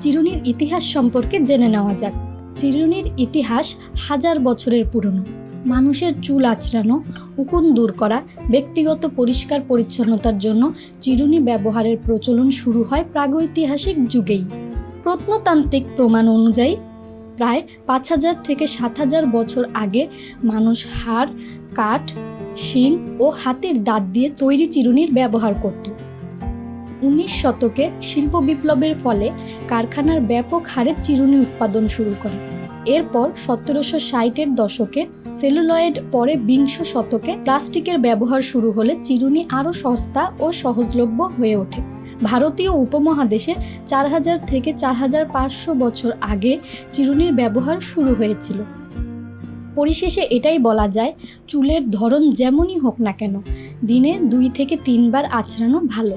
চিরুনির ইতিহাস সম্পর্কে জেনে নেওয়া যাক। চিরুনির ইতিহাস হাজার বছরের পুরনো। মানুষের চুল আঁচড়ানো, উকুন দূর করা, ব্যক্তিগত পরিষ্কার পরিচ্ছন্নতার জন্য চিরুনি ব্যবহারের প্রচলন শুরু হয় প্রাগৈতিহাসিক যুগেই। প্রত্নতান্ত্রিক প্রমাণ অনুযায়ী প্রায় 5000 থেকে 7000 বছর আগে মানুষ হাড়, কাঠ, শিং ও হাতির দাঁত দিয়ে তৈরি চিরুনির ব্যবহার করত। 19 শতকে শিল্প বিপ্লবের ফলে কারখানার ব্যাপক হারে চিরুনি উৎপাদন শুরু করে। এরপর 1760-এর দশকে সেলুলয়েড, পরে 20 শতকে প্লাস্টিকের ব্যবহার শুরু হলে চিরুনি আরও সস্তা ও সহজলভ্য হয়ে ওঠে। ভারতীয় উপমহাদেশে 4000 থেকে 4500 বছর আগে চিরুনির ব্যবহার শুরু হয়েছিল। পরিশেষে এটাই বলা যায়, চুলের ধরন যেমনই হোক না কেন, দিনে 2 থেকে 3 বার আঁচড়ানো ভালো।